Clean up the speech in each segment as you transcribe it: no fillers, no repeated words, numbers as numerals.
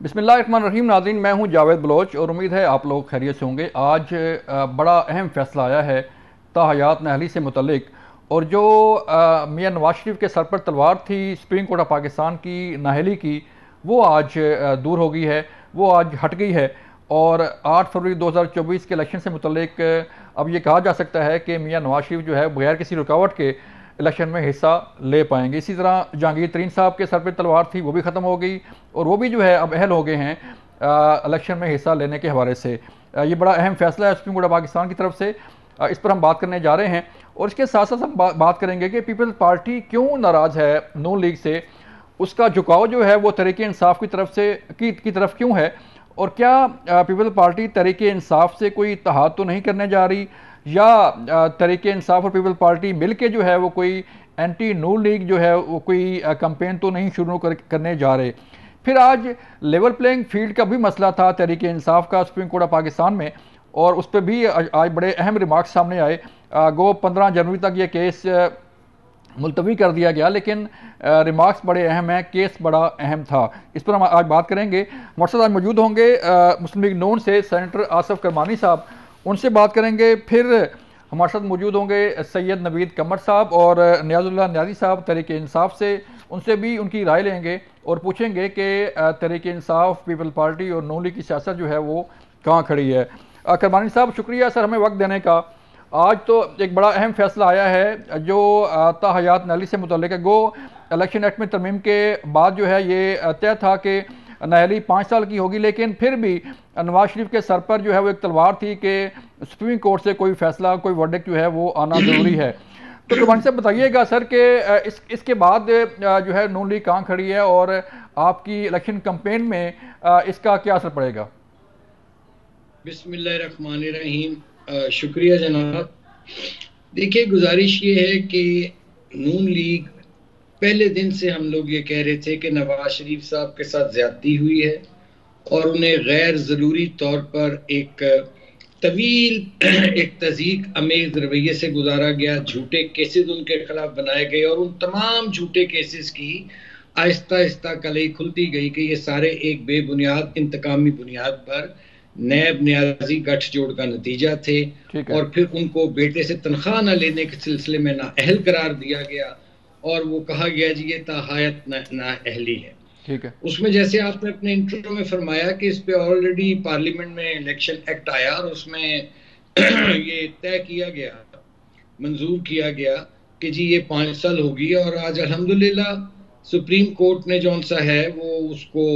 बिस्मिल्लाहिर्रहमानिर्रहीम। नाज़रीन, मैं हूं जावेद बलोच और उम्मीद है आप लोग खैरियत से होंगे। आज बड़ा अहम फैसला आया है ताहयात नाअहली से मुतल्लिक। और जो मियां नवाज शरीफ के सर पर तलवार थी सुप्रीम कोर्ट ऑफ पाकिस्तान की नाअहली की, वो आज दूर हो गई है, वो आज हट गई है। और 8 फरवरी 2024 के इलेक्शन से मुतल्लिक अब ये कहा जा सकता है कि मियां नवाज शरीफ जो है बगैर किसी रुकावट के इलेक्शन में हिस्सा ले पाएंगे। इसी तरह जहांगीर तरीन साहब के सर पर तलवार थी, वो भी ख़त्म हो गई और वो भी जो है अब अहल हो गए हैं इलेक्शन में हिस्सा लेने के हवाले से। ये बड़ा अहम फैसला है सुप्रीम कोर्ट ऑफ पाकिस्तान की तरफ से। इस पर हम बात करने जा रहे हैं और इसके साथ साथ हम बात करेंगे कि पीपल्स पार्टी क्यों नाराज़ है नून लीग से, उसका झुकाव जो है वो तहरीक इंसाफ की तरफ से की तरफ क्यों है, और क्या पीपल्स पार्टी तहरीक इंसाफ से कोई इत्तेहाद तो नहीं करने जा रही, या तहरीक इंसाफ और पीपल्स पार्टी मिल के जो है वो कोई एंटी नून लीग जो है वो कोई कैंपेन तो नहीं शुरू करने जा रहे। फिर आज लेवल प्लेइंग फील्ड का भी मसला था तहरीक इंसाफ का सुप्रीम कोर्ट ऑफ पाकिस्तान में, और उस पर भी आज बड़े अहम रिमार्क्स सामने आए। गो 15 जनवरी तक ये केस मुलतवी कर दिया गया, लेकिन रिमार्क्स बड़े अहम हैं, केस बड़ा अहम था। इस पर हम आज बात करेंगे। हमारे साथ आज मौजूद होंगे मुस्लिम लीग नून से सेनेटर आसफ करमानी साहब, उनसे बात करेंगे। फिर हमारे साथ मौजूद होंगे सैयद नवीद कमर साहब और नियाजुल्लाह नियाजी साहब तहरीक इंसाफ से, उनसे भी उनकी राय लेंगे और पूछेंगे कि तहरीक इंसाफ, पीपल पार्टी और नून लीग की सियासत जो है वो कहाँ खड़ी है। करमानी साहब, शुक्रिया सर हमें वक्त देने का। आज तो एक बड़ा अहम फैसला आया है जो ताहयात नाअहली से मुतल्लिक है। गो इलेक्शन एक्ट में तरमीम के बाद जो है ये तय था कि नाअहली 5 साल की होगी, लेकिन फिर भी नवाज शरीफ के सर पर जो है वो एक तलवार थी कि सुप्रीम कोर्ट से कोई फैसला, कोई वर्डिक्ट जो है वो आना ज़रूरी है। तो कुर्बानी साहब बताइएगा सर कि इसके बाद जो है नून लीग कहाँ खड़ी है और आपकी इलेक्शन कैंपेन में इसका क्या असर पड़ेगा। बिस्मिल्लाहिर्रहमानिर्रहीम। शुक्रिया जनाब। देखिए, गुजारिश ये है कि नून लीग पहले दिन से हम लोग ये कह रहे थे कि नवाज शरीफ साहब के साथ ज्यादती हुई है और उन्हें गैर ज़रूरी तौर पर एक तवील एक तज़ीक अमेज रवैये से गुजारा गया। झूठे केसेस उनके खिलाफ बनाए गए और उन तमाम झूठे केसेस की आहिस्ता आहिस्ता कलई खुलती गई कि ये सारे एक बेबुनियाद इंतकामी बुनियाद पर नैब न्याजी गठजोड़ का नतीजा थे। और फिर उनको बेटे से तनख्वाह न लेने के सिलसिले में नाअहल करार दिया गया और वो कहा गया जी ये ताहयात नाअहली है। ठीक है। उसमें जैसे आपने अपने इंट्रो में फरमाया कि इस पे ऑलरेडी पार्लियामेंट में इलेक्शन एक्ट आया और उसमें ये तय किया गया, मंजूर किया गया कि जी ये 5 साल होगी। और आज अल्हम्दुलिल्लाह सुप्रीम कोर्ट ने जौन सा है वो उसको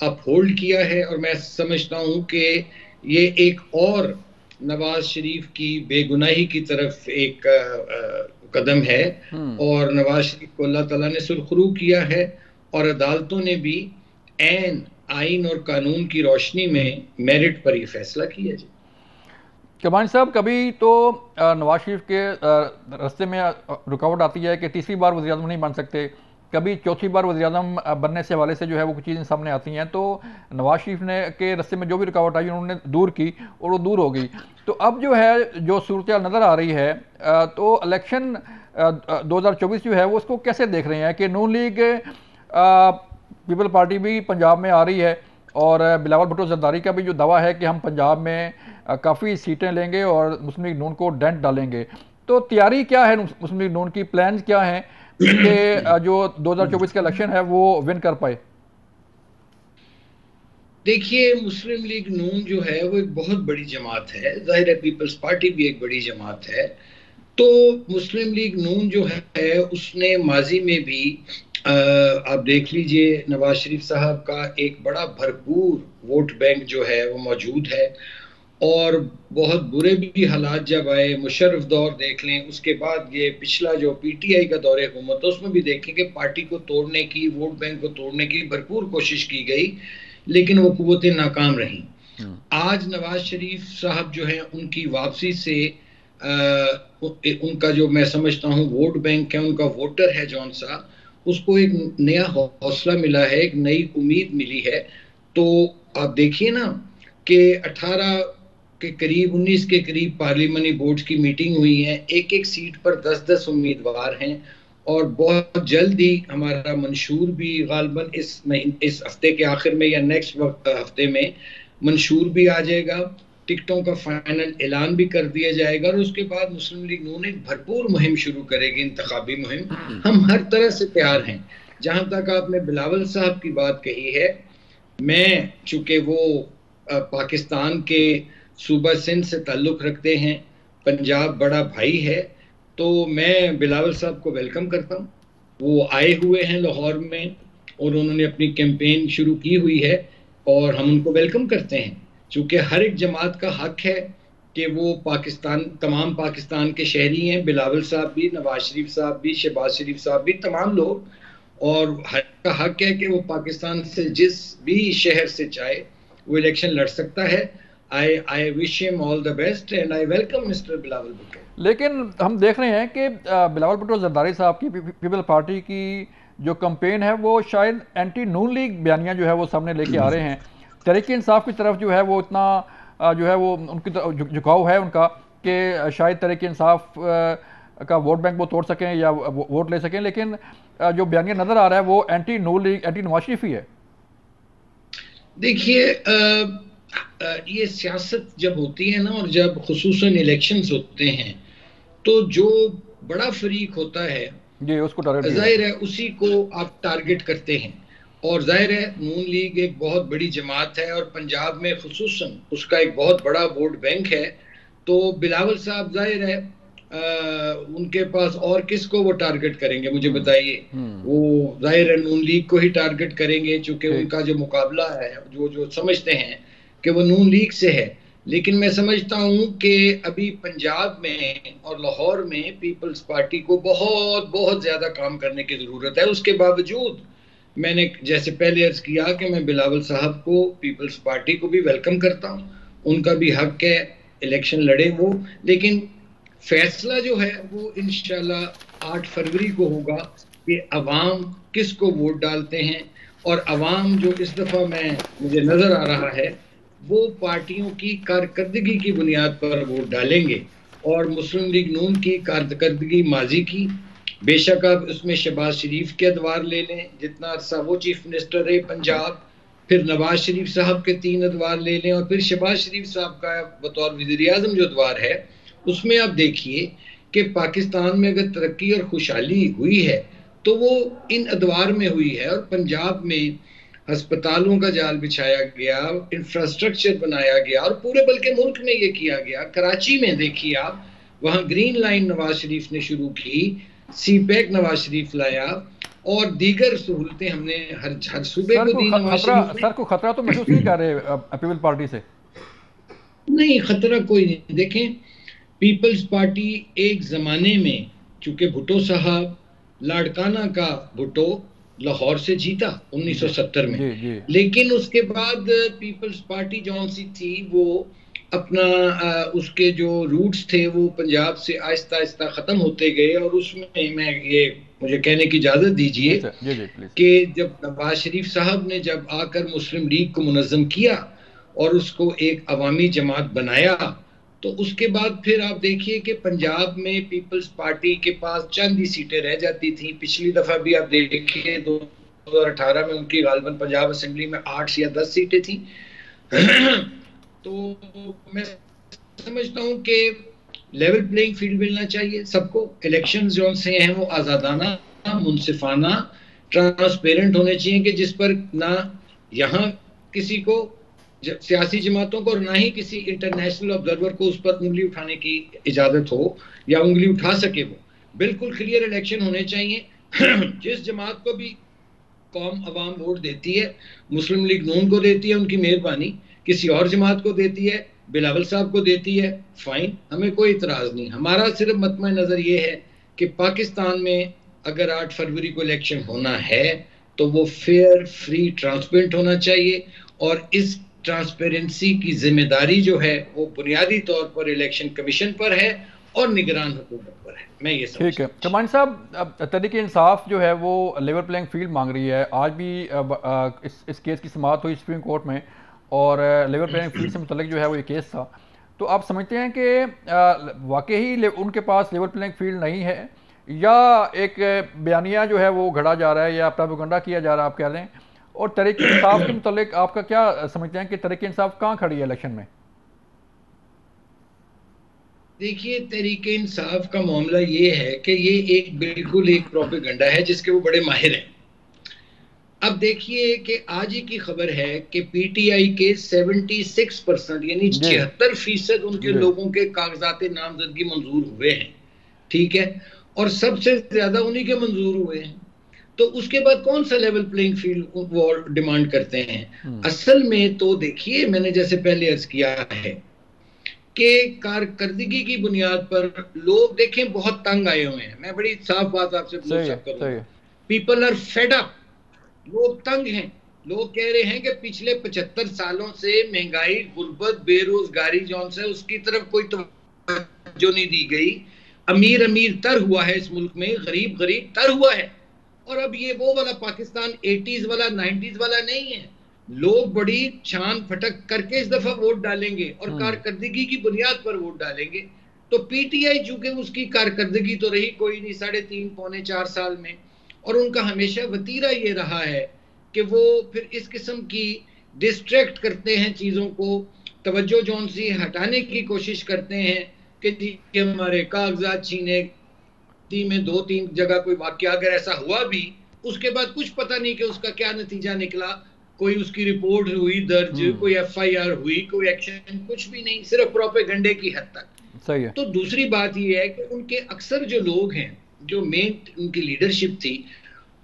अपहोल्ड किया है और मैं समझता हूँ कि ये एक और नवाज शरीफ की बेगुनाही की तरफ एक कदम है और नवाज शरीफ को अल्लाह ताला ने सुरखरू किया है और अदालतों ने भी ऐन आइन और कानून की रोशनी में मेरिट पर ये फैसला किया। जी कमानी साहब, कभी तो नवाज शरीफ के रास्ते में रुकावट आती है कि तीसरी बार वज़ीर आज़म नहीं बन सकते, कभी चौथी बार वज़ीर आज़म बनने से हवाले से जो है वो कुछ चीज़ें सामने आती हैं। तो नवाज शरीफ ने के रास्ते में जो भी रुकावट आई उन्होंने दूर की और वो दूर हो गई। तो अब जो है जो सूरत नज़र आ रही है, तो इलेक्शन 2024 जो है वो उसको कैसे देख रहे हैं कि नून लीग पीपल पार्टी भी पंजाब में आ रही है और बिलावल भुट्टो जरदारी का भी जो दावा है कि हम पंजाब में काफ़ी सीटें लेंगे और मुस्लिम लीग नून को डेंट डालेंगे। तो तैयारी क्या है मुस्लिम लीग नून की, प्लान क्या है कि जो 2024 का इलेक्शन है वो विन कर पाए। देखिए, मुस्लिम लीग नून जो है वो एक बहुत बड़ी जमात है, जाहिर है पीपल्स पार्टी भी एक बड़ी जमात है। तो मुस्लिम लीग नून जो है उसने माजी में भी आप देख लीजिए नवाज शरीफ साहब का एक बड़ा भरपूर वोट बैंक जो है वो मौजूद है। और बहुत बुरे भी हालात जब आए, मुशर्रफ दौर देख लें, उसके बाद ये पिछला जो पीटीआई का दौर हुकूमत है उसमें भी देखें कि पार्टी को तोड़ने की, वोट बैंक को तोड़ने की भरपूर कोशिश की गई, लेकिन वो कुव्वतें नाकाम रहीं। आज नवाज शरीफ साहब जो है उनकी वापसी से उनका जो मैं समझता हूँ वोट बैंक है, उनका वोटर है जौन सा, उसको एक नया हौसला मिला है, एक नई उम्मीद मिली है। तो आप देखिए ना कि 18 के करीब 19 के करीब पार्लियामेंट्री बोर्ड की मीटिंग हुई है, एक एक सीट पर 10-10 उम्मीदवार हैं और बहुत जल्द ही हमारा मंशूर भी गालबन इस हफ्ते के आखिर में या नेक्स्ट हफ्ते में मंशूर भी आ जाएगा, टिकटों का फाइनल ऐलान भी कर दिया जाएगा और उसके बाद मुस्लिम लीग नून एक भरपूर मुहिम शुरू करेगी, इंतखाबी मुहिम। हम हर तरह से तैयार हैं। जहां तक आपने बिलावल साहब की बात कही है, मैं चूंकि वो पाकिस्तान के सूबा सिंध से ताल्लुक़ रखते हैं, पंजाब बड़ा भाई है, तो मैं बिलावल साहब को वेलकम करता हूँ। वो आए हुए हैं लाहौर में और उन्होंने अपनी कैंपेन शुरू की हुई है और हम उनको वेलकम करते हैं, चूँकि हर एक जमात का हक है कि वो तमाम पाकिस्तान के शहरी हैं, बिलावल साहब भी, नवाज शरीफ साहब भी, शहबाज शरीफ साहब भी, तमाम लोग, और हर का हक है कि वो पाकिस्तान से जिस भी शहर से चाहे वो इलेक्शन लड़ सकता है। I wish him all the best and I welcome mister Bilawal Bhutto. लेकिन हम देख रहे हैं कि बिलावल भुट्टो जरदारी साहब की पीपल पार्टी की जो कैंपेन है वो शायद एंटी नून लीग बयानियां जो है वो सामने लेके आ रहे हैं। तहरीक इंसाफ की तरफ जो है वो इतना जो है वो उनकी झुकाव है उनका कि शायद तहरीक इंसाफ का वोट बैंक वो तोड़ सकें या वोट ले सकें, लेकिन जो बयानिया नजर आ रहा है वो एंटी नून लीग, एंटी नवाज शरीफ ही है। देखिए, ये सियासत जब होती है ना, और जब खुसूसन इलेक्शंस होते हैं, तो जो बड़ा फरीक होता है जी उसको टारगेट जाहिर है उसी को आप टारगेट करते हैं। और जाहिर है नून लीग एक बहुत बड़ी जमात है और पंजाब में खुसूसन उसका एक बहुत बड़ा वोट बैंक है। तो बिलावल साहब जाहिर है उनके पास और किसको वो टारगेट करेंगे, मुझे बताइए। वो जाहिर है नून लीग को ही टारगेट करेंगे, चूंकि उनका जो मुकाबला है, जो समझते हैं कि वो नून लीग से है। लेकिन मैं समझता हूं कि अभी पंजाब में और लाहौर में पीपल्स पार्टी को बहुत बहुत ज्यादा काम करने की जरूरत है। उसके बावजूद मैंने जैसे पहले अर्ज किया कि मैं बिलावल साहब को, पीपल्स पार्टी को भी वेलकम करता हूं। उनका भी हक है इलेक्शन लड़े वो, लेकिन फैसला जो है वो इंशाल्लाह 8 फरवरी को होगा कि अवाम किसको वोट डालते हैं। और अवाम जो इस दफा मुझे नजर आ रहा है वो पार्टियों की कारकर्दगी की बुनियाद पर वोट डालेंगे। और मुस्लिम लीग नून की कारकर्दगी माजी की, बेशक आप उसमें शहबाज शरीफ के अदवार ले लें, जितना अरसा वो चीफ मिनिस्टर रहे पंजाब, फिर नवाज शरीफ साहब के 3 अदवार ले लें, और फिर शहबाज शरीफ साहब का बतौर वज़ीर आज़म जो अदवार है, उसमें आप देखिए कि पाकिस्तान में अगर तरक्की और खुशहाली हुई है तो वो इन अदवार में हुई है। और पंजाब में अस्पतालों का जाल बिछाया गया, इंफ्रास्ट्रक्चर बनाया गया, और पूरे बल्कि मुल्क में ये किया गया। कराची में देखिए आप, वहाँ ग्रीन लाइन नवाज शरीफ ने शुरू की, सी पैक नवाज शरीफ लाया, और दीगर सहूलतें हमने हर सूबे को दी नवाज शरीफ ने। सर को खतरा तो महसूस नहीं कर रहे पीपल पार्टी से? नहीं, खतरा कोई नहीं। देखें, पीपल्स पार्टी एक जमाने में, चूंकि भुट्टो साहब लाड़काना का भुट्टो लाहौर से जीता 1970 में, लेकिन उसके बाद पीपल्स पार्टी जौन सी थी वो अपना उसके जो रूट्स थे वो पंजाब से आहिस्ता आहिस्ता ख़त्म होते गए। और उसमें मुझे कहने की इजाज़त दीजिए कि जब नवाज शरीफ साहब ने जब आकर मुस्लिम लीग को मुनज़्ज़म किया और उसको एक अवामी जमात बनाया, तो उसके बाद फिर आप देखिए कि पंजाब में पीपल्स पार्टी के पास चंद ही सीटें रह जाती थी। पिछली दफ़ा भी आप देखिए 2018 में उनकी गालबन पंजाब असेंबली में 8 या 10 सीटें थी। तो मैं समझता हूँ कि लेवल प्लेइंग फील्ड मिलना चाहिए सबको। इलेक्शन जो से हैं वो आज़ादाना, मुनसिफाना, ट्रांसपेरेंट होने चाहिए, कि जिस पर ना यहाँ किसी को सियासी जमातों को और ना ही किसी इंटरनेशनल ऑब्जर्वर को उस पर उंगली उठाने की इजाजत हो या उंगली उठा सके। वो बिल्कुल क्लियर इलेक्शन होने चाहिए। जिस जमात को भी कौम अवाम वोट देती है, मुस्लिम लीग नून को देती है, उनकी मेहरबानी, किसी और जमात को देती है, बिलावल साहब को देती है, फाइन, हमें कोई इतराज नहीं। हमारा सिर्फ मतम नजर ये है कि पाकिस्तान में अगर 8 फरवरी को इलेक्शन होना है तो वो फेयर, फ्री, ट्रांसपेरेंट होना चाहिए। और इस ट्रांसपेरेंसी की जिम्मेदारी जो है वो बुनियादी तौर पर इलेक्शन कमीशन पर है और निगरान हुकूमत पर है। मैं ये ठीक है। कमानी साहब, तहरीक इंसाफ जो है वो लेवल प्लेइंग फील्ड मांग रही है। आज भी इस केस की समाअत हुई सुप्रीम कोर्ट में और लेवल प्लेइंग फील्ड से मुतल्लिक जो है वो ये केस था। तो आप समझते हैं कि वाकई ही उनके पास लेवल प्लेइंग फील्ड नहीं है, या एक बयानिया जो है वो घड़ा जा रहा है या प्रोपेगेंडा किया जा रहा है, आप कह लें? और तहरीक इंसाफ के मुतालिक आपका क्या समझते हैं कि तहरीक इंसाफ कहाँ खड़ी है इलेक्शन में? देखिए, तहरीक इंसाफ का मामला ये है कि ये एक बिल्कुल एक प्रोपेगेंडा है जिसके वो बड़े माहिर हैं। अब देखिए कि आज ही की खबर है कि पीटीआई के 76% यानी जी 76% उनके जी लोगों के कागजात नामजदगी मंजूर हुए हैं। ठीक है, और सबसे ज्यादा उन्हीं के मंजूर हुए हैं। तो उसके बाद कौन सा लेवल प्लेइंग फील्ड वो डिमांड करते हैं? असल में तो देखिए, मैंने जैसे पहले अर्ज किया है कि कारकर्दगी की बुनियाद पर लोग देखें बहुत तंग आए हुए हैं। मैं बड़ी साफ बात आपसे सही है सही करूंगा, है। People are fed up. लोग तंग हैं। लोग कह रहे हैं कि पिछले 75 सालों से महंगाई, गुर्बत, बेरोजगारी जौन से उसकी तरफ कोई तवज्जो नहीं दी गई। अमीर अमीर तर हुआ है इस मुल्क में, गरीब गरीब तर हुआ है। और अब ये वो वाला पाकिस्तान 80s वाला 90s वाला नहीं है। लोग बड़ी छान फटक करके इस दफा वोट डालेंगे और कारकर्दगी की बुनियाद पर वोट डालेंगे। तो पीटीआई चूंकि उसकी कारकर्दगी तो रही कोई नहीं 3.5 पौने 4 साल में, और उनका हमेशा वतीरा ये रहा है कि वो फिर इस किस्म की डिस्ट्रैक्ट करते हैं चीज़ों को, तवज्जो जौन सी हटाने की कोशिश करते हैं कि जी हमारे कागजात छीने में 2-3 जगह कोई वाक्य अगर ऐसा हुआ भी, उसके बाद कुछ पता नहीं कि उसका क्या नतीजा निकला। कोई उसकी रिपोर्ट हुई दर्ज, कोई एफआईआर हुई, कोई एक्शन, कुछ भी नहीं, सिर्फ प्रोपेगेंडे की हद तक। सही है। तो दूसरी बात यह है कि उनके अक्सर जो लोग हैं, जो मेन उनकी लीडरशिप थी,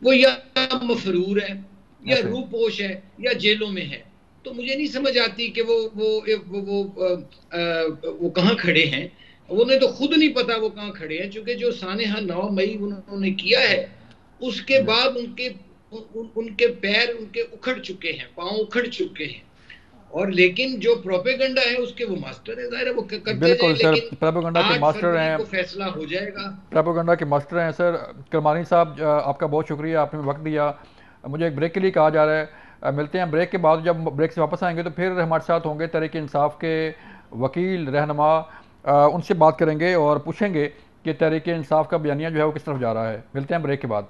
वो या मफरूर है या रूपोश है या जेलों में है। तो मुझे नहीं समझ आती कि वो कहाँ खड़े हैं। उन्हें तो खुद नहीं पता वो कहाँ खड़े हैं, क्योंकि जो सानेहा 9 मई उन्होंने किया है उसके बाद उनके पैर उनके उखड़ चुके हैं, पांव उखड़ चुके हैं। और लेकिन जो प्रोपेगेंडा है उसके वो मास्टर है, जाहिर है वो करते बिल्कुल रहे। सर, लेकिन प्रोपेगेंडा के 8 मास्टर फरवरी हैं। को फैसला हो जाएगा। प्रोपेगेंडा के मास्टर हैं सर। करमानी साहब, आपका बहुत शुक्रिया, आपने वक्त दिया। मुझे एक ब्रेक के लिए कहा जा रहा है, मिलते हैं ब्रेक के बाद। जब ब्रेक से वापस आएंगे तो फिर हमारे साथ होंगे तहरीक इंसाफ के वकील रहनुमा, उनसे बात करेंगे और पूछेंगे कि तहरीक इंसाफ का बयानिया जो है वो किस तरफ जा रहा है। मिलते हैं ब्रेक के बाद।